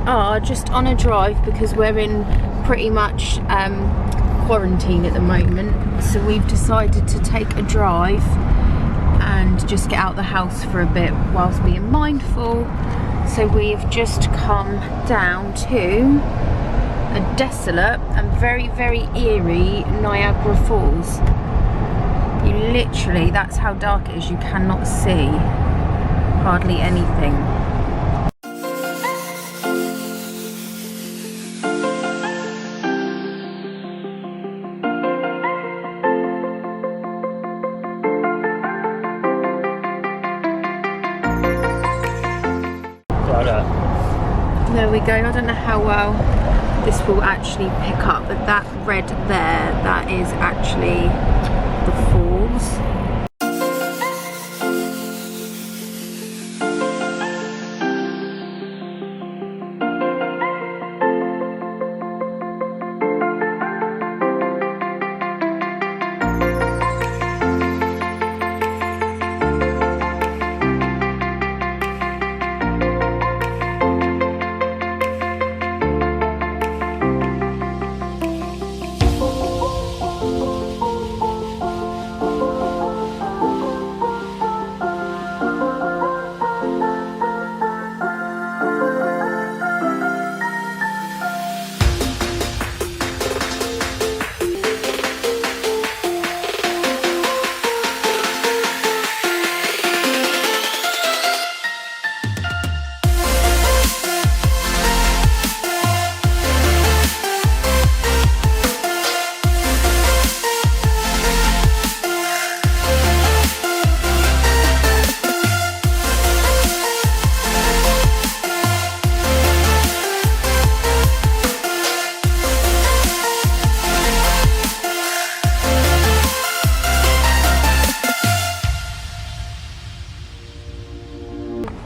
are just on a drive because we're in pretty much quarantine at the moment, so we've decided to take a drive and just get out the house for a bit whilst being mindful. So we've just come down to a desolate and very, very eerie Niagara Falls. You literally, that's how dark it is, you cannot see hardly anything. There we go. I don't know how well this will actually pick up, but that red there, that is actually the falls.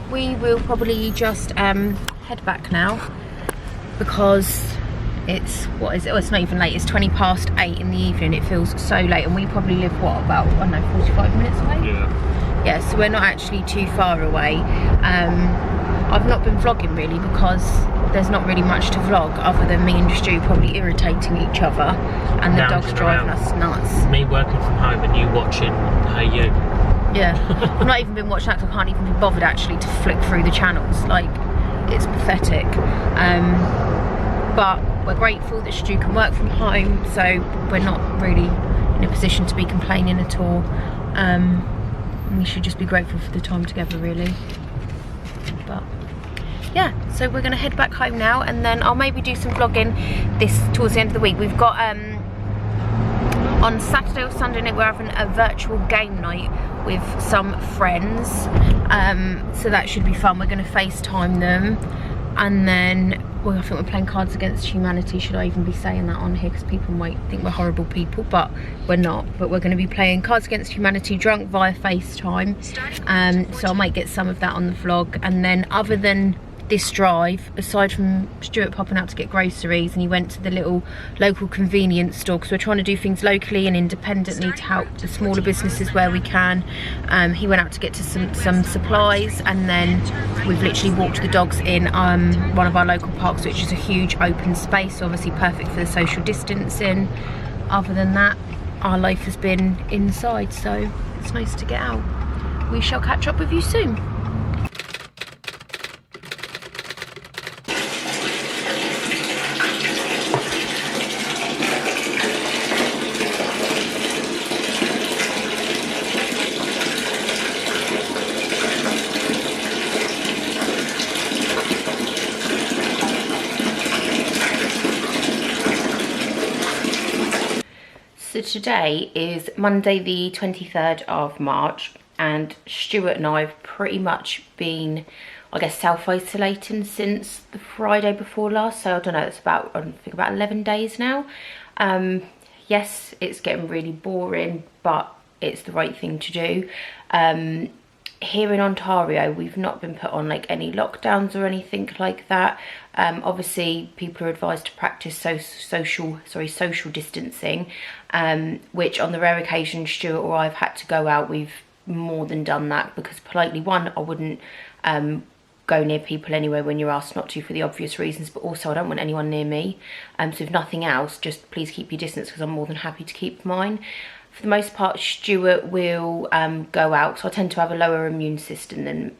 We will probably just head back now because it's, what is it? Oh, it's not even late, it's 20 past 8 in the evening. It feels so late, and we probably live, what, about, I don't know, 45 minutes away? Yeah, so we're not actually too far away. I've not been vlogging really because there's not really much to vlog other than me and Stu probably irritating each other and the dogs driving us nuts. Me working from home and you watching Hey You. Yeah, I've not even been watching that because I can't even be bothered actually to flick through the channels. Like, it's pathetic. But we're grateful that Stu can work from home, so we're not really in a position to be complaining at all. We should just be grateful for the time together, really. But yeah, so we're gonna head back home now, and then I'll maybe do some vlogging this towards the end of the week. We've got on Saturday or Sunday night we're having a virtual game night with some friends, so that should be fun. We're going to FaceTime them, and then well, I think we're playing Cards Against Humanity. Should I even be saying that on here, because people might think we're horrible people, but we're not. But we're going to be playing Cards Against Humanity drunk via FaceTime, so I might get some of that on the vlog. And then other than this drive, aside from Stuart popping out to get groceries, and he went to the little local convenience store because we're trying to do things locally and independently to help the smaller businesses where we can. He went out to get to some supplies, and then we've literally walked the dogs in one of our local parks, which is a huge open space, obviously perfect for the social distancing. Other than that, our life has been inside, so it's nice to get out. We shall catch up with you soon. So today is Monday the 23rd of March, and Stuart and I have pretty much been, I guess, self-isolating since the Friday before last. So I don't know, it's about, I think about 11 days now. Yes, it's getting really boring, but it's the right thing to do. Here in Ontario, we've not been put on like any lockdowns or anything like that. Obviously, people are advised to practice social distancing, which on the rare occasion Stuart or I've had to go out, we've more than done that, because politely, one, I wouldn't go near people anyway when you're asked not to for the obvious reasons, but also I don't want anyone near me. So if nothing else, just please keep your distance, because I'm more than happy to keep mine. For the most part, Stuart will go out, so I tend to have a lower immune system than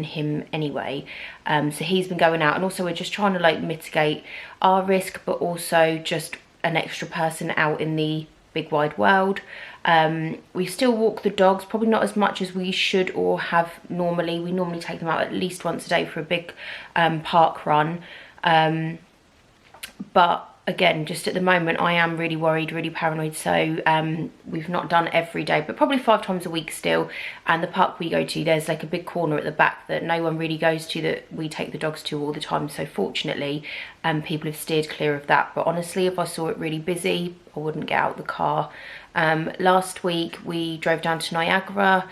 him anyway. So he's been going out, and also we're just trying to like mitigate our risk, but also just an extra person out in the big wide world. We still walk the dogs, probably not as much as we should or have normally. We normally take them out at least once a day for a big park run. But again, just at the moment, I am really worried, really paranoid. So we've not done every day, but probably 5 times a week still. And the park we go to, there's like a big corner at the back that no one really goes to, that we take the dogs to all the time. So fortunately, people have steered clear of that. But honestly, if I saw it really busy, I wouldn't get out the car. Last week we drove down to Niagara,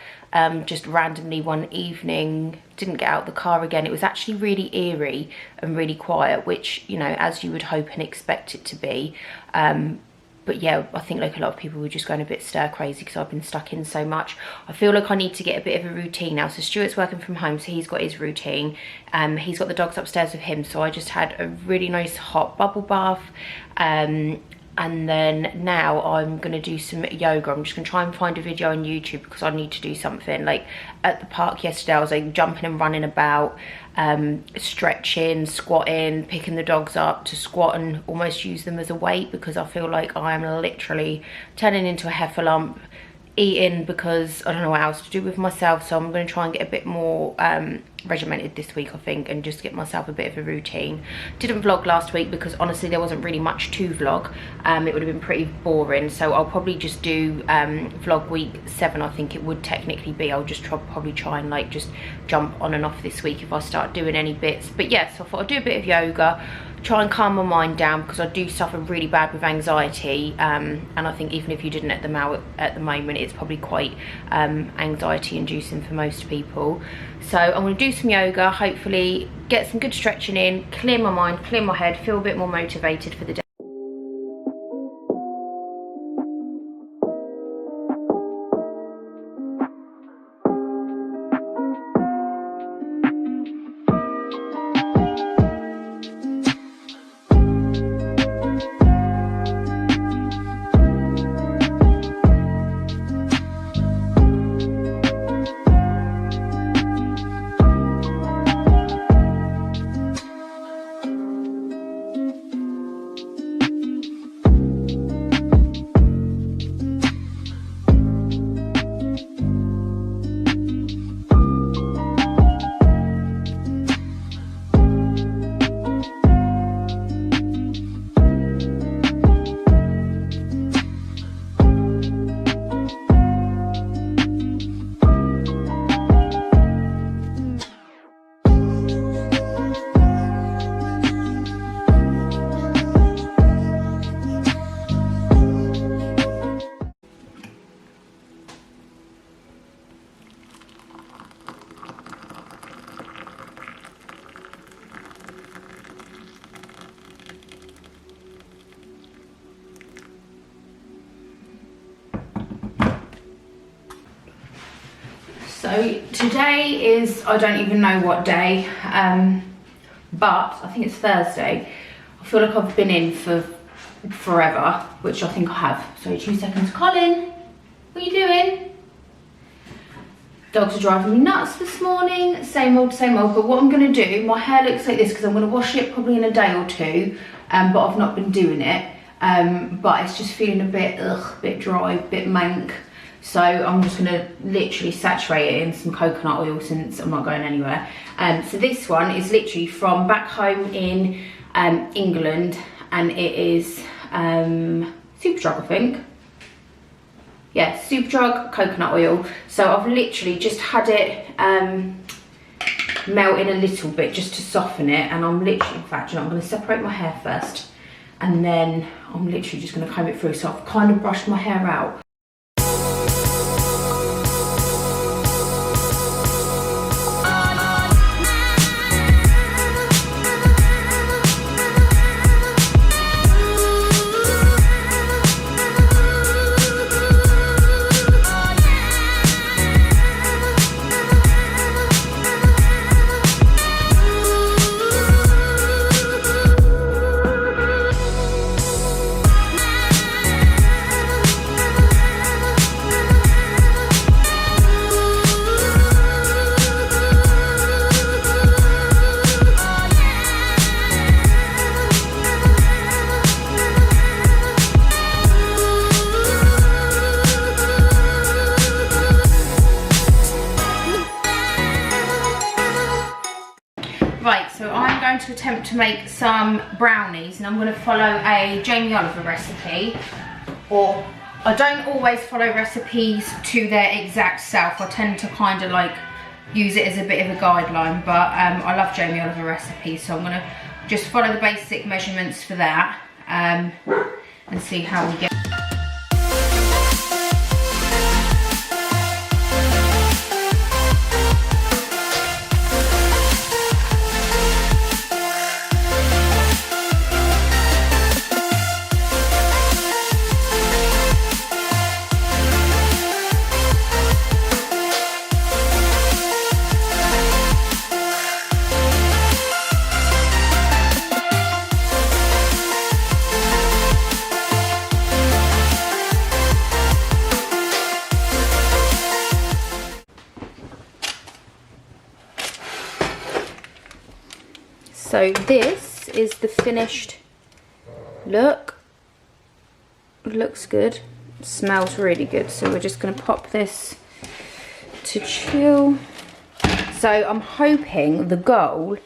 just randomly one evening, didn't get out the car again. It was actually really eerie and really quiet, which, you know, as you would hope and expect it to be. But yeah, I think like a lot of people were just going a bit stir crazy because I've been stuck in so much. I feel like I need to get a bit of a routine now. So Stuart's working from home, so he's got his routine. He's got the dogs upstairs with him, so I just had a really nice hot bubble bath. And then now I'm going to do some yoga. I'm just going to try and find a video on YouTube because I need to do something. Like at the park yesterday, I was like jumping and running about, stretching, squatting, picking the dogs up to squat and almost use them as a weight, because I feel like I am literally turning into a heifer lump, eating because I don't know what else to do with myself. So I'm going to try and get a bit more regimented this week, I think, and just get myself a bit of a routine. Didn't vlog last week because honestly there wasn't really much to vlog. It would have been pretty boring, so I'll probably just do vlog week 7, I think it would technically be. I'll just probably try and like just jump on and off this week if I start doing any bits. But yes, I thought I'd do a bit of yoga, try and calm my mind down, because I do suffer really bad with anxiety, and I think even if you didn't at the moment, it's probably quite anxiety inducing for most people. So I'm going to do some yoga, hopefully get some good stretching in, clear my mind, clear my head, feel a bit more motivated for the day. So today is, I don't even know what day, but I think it's Thursday. I feel like I've been in for forever, which I think I have. So 2 seconds. Colin, what are you doing? Dogs are driving me nuts this morning. Same old, same old. But what I'm going to do, my hair looks like this because I'm going to wash it probably in a day or two, but I've not been doing it. But it's just feeling a bit, bit dry, bit mank. So I'm just going to literally saturate it in some coconut oil since I'm not going anywhere. So this one is literally from back home in England, and it is Superdrug, I think. Yeah, Superdrug coconut oil. So I've literally just had it melt in a little bit just to soften it, and I'm literally, in fact, you know, I'm going to separate my hair first, and then I'm literally just going to comb it through. So I've kind of brushed my hair out. attempt to make some brownies, and I'm going to follow a Jamie Oliver recipe. Or I don't always follow recipes to their exact self. I tend to kind of like use it as a bit of a guideline, but I love Jamie Oliver recipes, so I'm going to just follow the basic measurements for that and see how we get. So this is the finished look. It looks good. It smells really good. So we're just going to pop this to chill. So I'm hoping the goal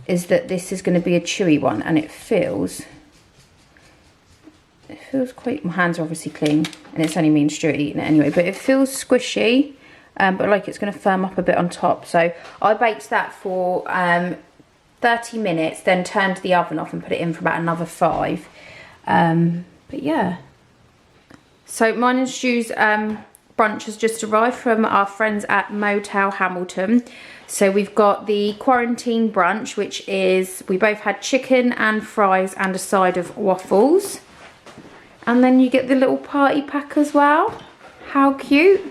is that this is going to be a chewy one, and it feels quite, my hands are obviously clean and it's only me and Stuart eating it anyway, but it feels squishy, but like it's going to firm up a bit on top. So I baked that for 30 minutes, then turned the oven off and put it in for about another 5. But yeah. So mine and Stu's brunch has just arrived from our friends at Motel Hamilton. So we've got the quarantine brunch, which is, we both had chicken and fries and a side of waffles. And then you get the little party pack as well. How cute.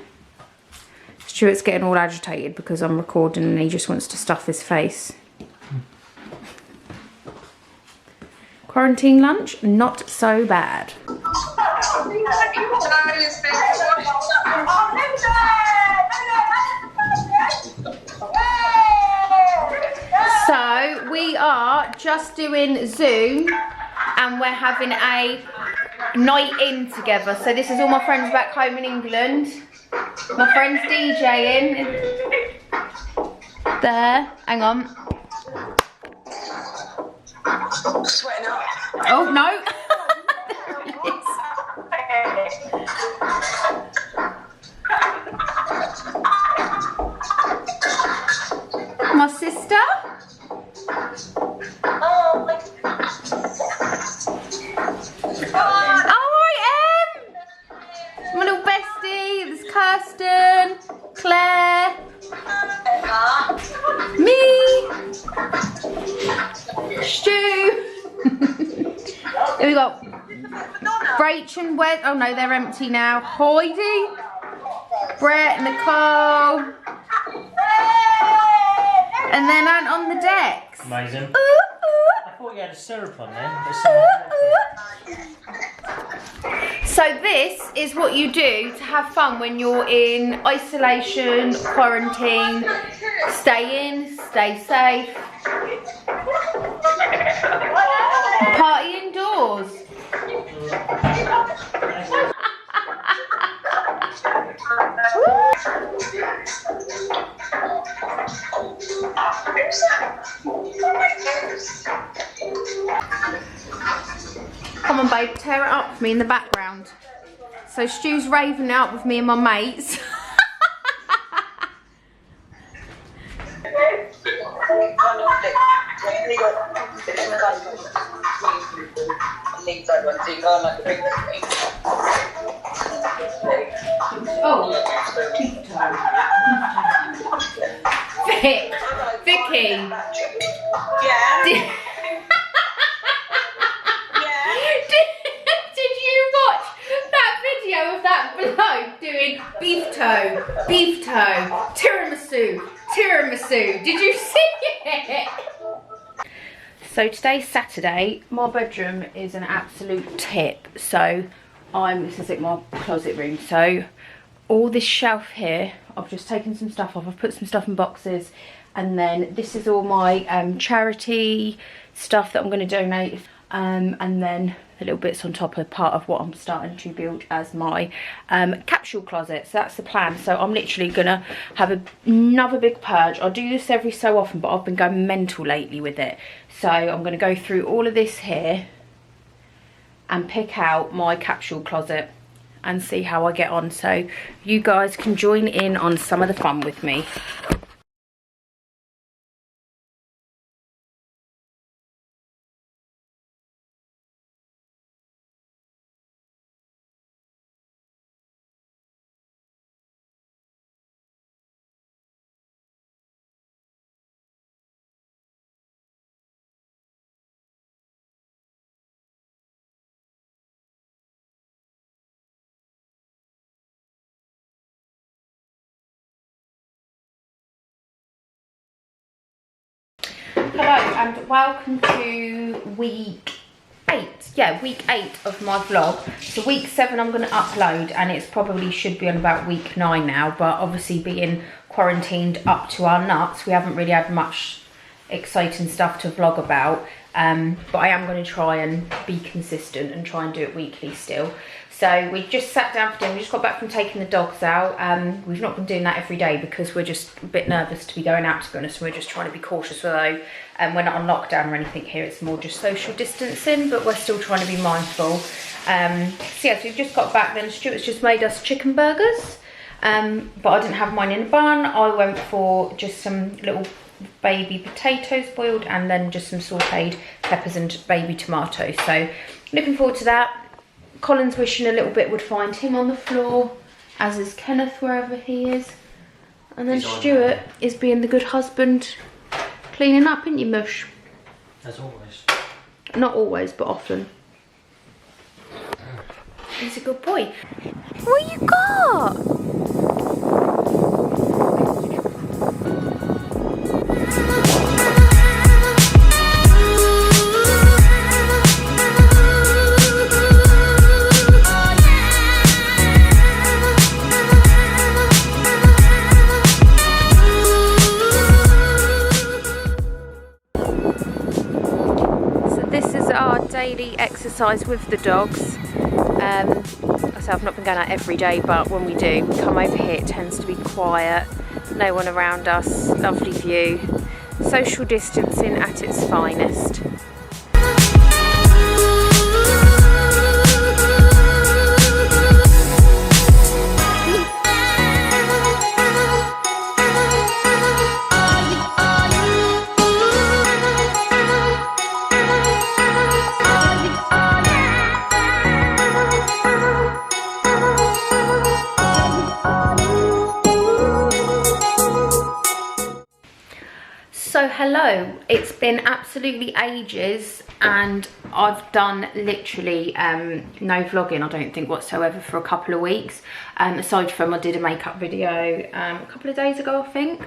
Stuart's getting all agitated because I'm recording and he just wants to stuff his face. Quarantine lunch, not so bad. So we are just doing Zoom and we're having a night in together. So this is all my friends back home in England. My friend's DJing. There, hang on. Sweating up. Oh no. My sister. Oh, I am. My little bestie. There's Kirsten, Claire, me, Stu. Here we go. Rach and Wes. Oh no, they're empty now. Heidi, Brett, Nicole, and then Ant on the decks. Amazing. Ooh, ooh. I thought you had a syrup on there. So this is what you do to have fun when you're in isolation, quarantine. Stay in, stay safe. Party indoors. Come on babe, tear it up for me in the background. So Stu's raving out with me and my mates. Oh, Vicky. yeah. Did you watch that video of that bloke doing beef toe, tiramisu? Did you see it? So today's Saturday. My bedroom is an absolute tip. So this is like my closet room. So all this shelf here, I've just taken some stuff off. I've put some stuff in boxes, and then this is all my charity stuff that I'm going to donate. and then the little bits on top are part of what I'm starting to build as my capsule closet. So that's the plan. So I'm literally gonna have another big purge. I do this every so often, but I've been going mental lately with it. So I'm gonna go through all of this here and pick out my capsule closet and see how I get on, so you guys can join in on some of the fun with me. Hello and welcome to week 8. Yeah, week 8 of my vlog. So week 7 I'm going to upload, and it's probably should be on about week 9 now, but obviously being quarantined up to our nuts, we haven't really had much exciting stuff to vlog about. But I am going to try and be consistent and try and do it weekly still. So we just sat down for dinner. We just got back from taking the dogs out. We've not been doing that every day because we're just a bit nervous to be going out, to be honest. We're just trying to be cautious, although we're not on lockdown or anything here. It's more just social distancing, but we're still trying to be mindful. So yeah, so we've just got back then. Stuart's just made us chicken burgers, but I didn't have mine in a bun. I went for just some little baby potatoes boiled, and then just some sauteed peppers and baby tomatoes. So looking forward to that. Colin's wishing a little bit would find him on the floor, as is Kenneth wherever he is. And then Stuart is being the good husband, cleaning up, isn't you, Mush? As always. Not always, but often. He's a good boy. What you got? Daily exercise with the dogs. So I've not been going out every day, but when we do, we come over here, it tends to be quiet, no one around us, lovely view, social distancing at its finest. So hello, it's been absolutely ages and I've done literally no vlogging, I don't think, whatsoever for a couple of weeks, aside from I did a makeup video a couple of days ago, I think.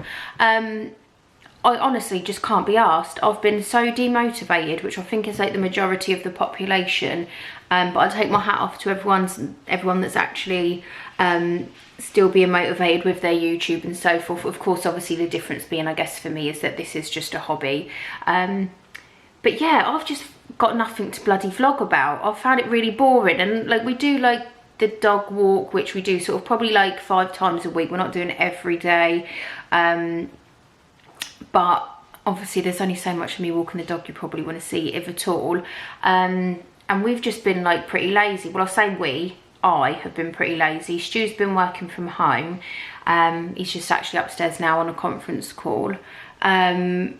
I honestly just can't be asked. I've been so demotivated, which I think is like the majority of the population, but I take my hat off to everyone that's actually still being motivated with their YouTube and so forth. Of course, obviously the difference being, I guess for me, is that this is just a hobby. But yeah, I've just got nothing to bloody vlog about. I've found it really boring, and like we do like the dog walk, which we do sort of probably like 5 times a week. We're not doing it every day. But obviously there's only so much of me walking the dog you probably want to see, if at all. And we've just been like pretty lazy. Well, I say I have been pretty lazy. Stu's been working from home. He's just actually upstairs now on a conference call. But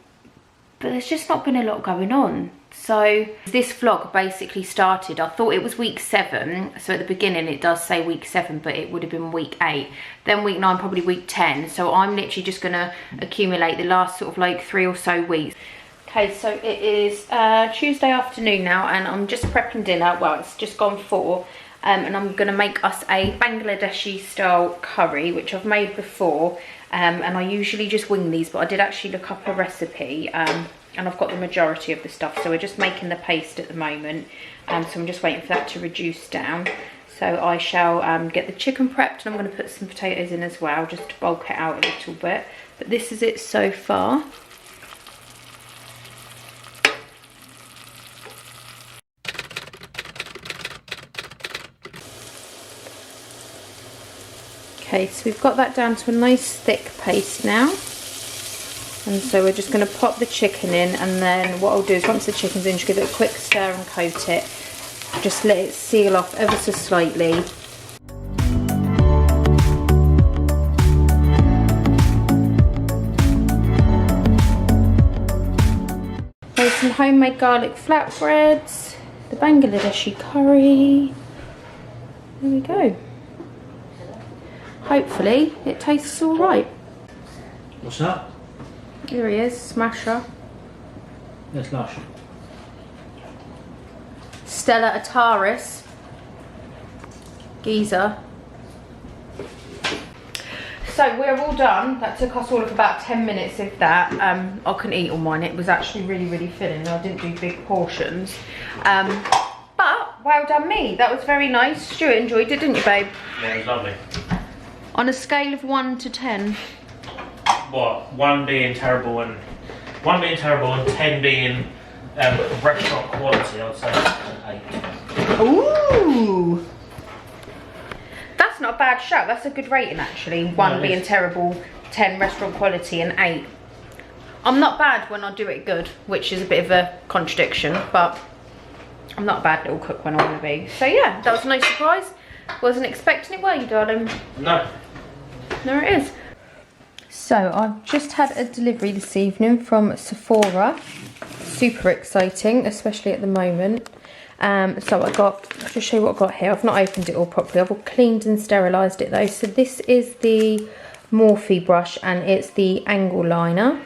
there's just not been a lot going on. So this vlog basically started, I thought it was week 7. So at the beginning it does say week 7, but it would have been week 8. Then week 9, probably week 10. So I'm literally just going to accumulate the last sort of like 3 or so weeks. Okay, so it is Tuesday afternoon now, and I'm just prepping dinner. Well, it's just gone 4. And I'm going to make us a Bangladeshi style curry, which I've made before. And I usually just wing these, but I did actually look up a recipe. And I've got the majority of the stuff, so we're just making the paste at the moment. So I'm just waiting for that to reduce down. So I shall get the chicken prepped, and I'm going to put some potatoes in as well, just to bulk it out a little bit. But this is it so far. Okay, so we've got that down to a nice thick paste now. And so we're just going to pop the chicken in, and then what I'll do is once the chicken's in, just give it a quick stir and coat it. Just let it seal off ever so slightly. There's some homemade garlic flatbreads, the Bangladeshi curry. There we go. Hopefully it tastes all right. What's that? Here he is, smasher. That's lush. Stella Ataris. Geezer. So we're all done. That took us all of about 10 minutes, if that. I couldn't eat all mine. It was actually really, really filling. I didn't do big portions. But well done me. That was very nice. Stuart enjoyed it, didn't you, babe? Yeah, it was lovely. On a scale of 1 to 10. What? 1 being terrible and 10 being restaurant quality, I'd say an 8. Ooh. That's not a bad shout. That's a good rating, actually. 1 being terrible, 10 restaurant quality, and 8. I'm not bad when I do it good, which is a bit of a contradiction, but I'm not a bad little cook when I want to be. So yeah, that was a nice surprise. Wasn't expecting it, were you, darling? No. There it is. So I've just had a delivery this evening from Sephora. Super exciting, especially at the moment. So I'll just show you what I got here. I've not opened it all properly. I've cleaned and sterilised it though. So this is the Morphe brush, and it's the angle liner.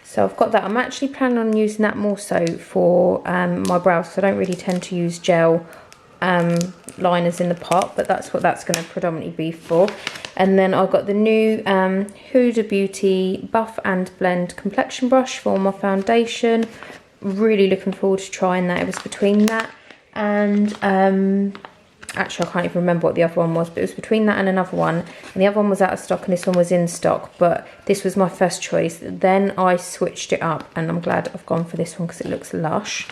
So I've got that. I'm actually planning on using that more so for my brows, because I don't really tend to use gel liners in the pot, but that's what that's going to predominantly be for. And then I've got the new Huda Beauty Buff and Blend complexion brush for my foundation. Really looking forward to trying that. It was between that and actually I can't even remember what the other one was, but it was between that and another one, and the other one was out of stock and this one was in stock, but this was my first choice. Then I switched it up, and I'm glad I've gone for this one because it looks lush.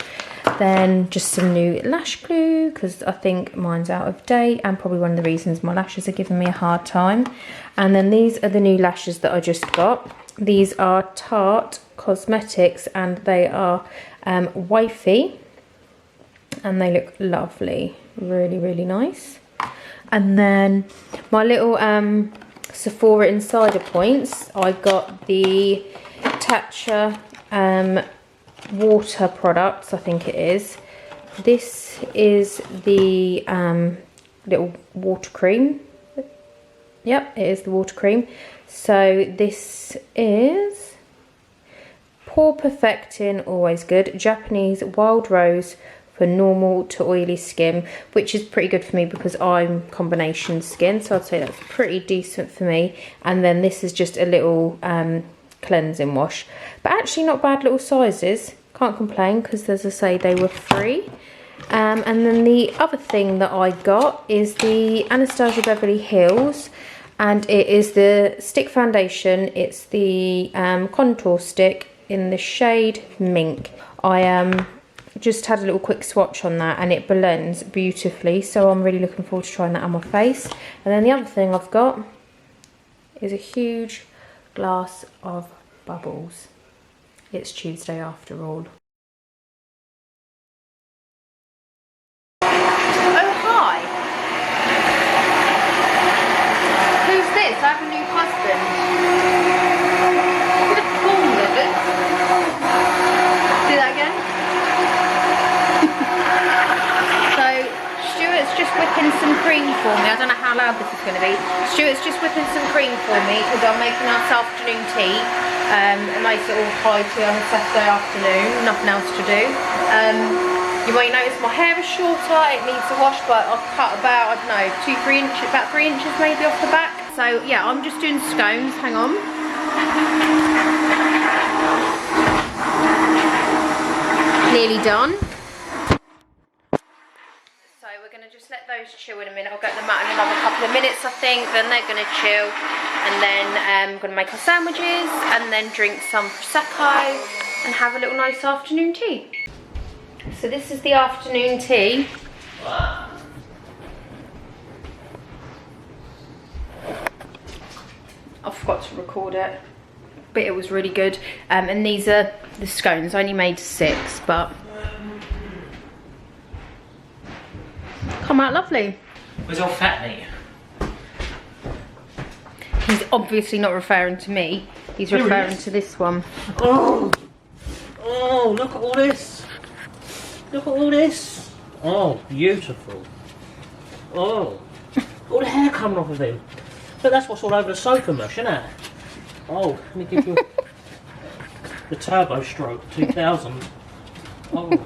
Then just some new lash glue, because I think mine's out of date, and probably one of the reasons my lashes are giving me a hard time. And then these are the new lashes that I just got. These are Tarte Cosmetics, and they are wifey, and they look lovely. Really, really nice. And then my little Sephora Insider points, I got the Tatcha water products, I think it is. This is the little water cream. Yep, it is the water cream. So this is Pore Perfecting, always good, Japanese Wild Rose for normal to oily skin, which is pretty good for me because I'm combination skin, so I'd say that's pretty decent for me. And then this is just a little cleansing wash, but actually not bad little sizes, can't complain, because as I say, they were free. And then the other thing that I got is the Anastasia Beverly Hills, and it is the stick foundation. It's the contour stick in the shade Mink. I just had a little quick swatch on that, and it blends beautifully, so I'm really looking forward to trying that on my face. And then the other thing I've got is a huge glass of bubbles. It's Tuesday after all. Oh hi! Who's this? I have a new husband. Good call, Libbet. Do that again. So Stuart's just whipping some cream for me. I don't know how loud this is going to be. Stuart's just whipping some cream for me because I'm making us afternoon tea. A nice little high tea on a Saturday afternoon. Nothing else to do. You might notice my hair is shorter. It needs a wash, but I've cut about, I don't know, 2-3 inches, about 3 inches maybe off the back. So yeah, I'm just doing scones. Hang on. Nearly done. So we're going to just let those chill in a minute. I'll get them out in another couple of minutes, I think. Then they're going to chill. And then I'm going to make our sandwiches and then drink some Prosecco and have a little nice afternoon tea. So this is the afternoon tea. I forgot to record it, but it was really good. And these are the scones. I only made 6, but come out lovely. Where's your fat meat? He's obviously not referring to me. He's Here he referring is. to this one. Oh! Oh, look at all this! Look at all this! Oh, beautiful. Oh. All the hair coming off of him. But that's what's all over the sofa mush, isn't it? Oh, let me give you the Turbo Stroke 2000. Oh.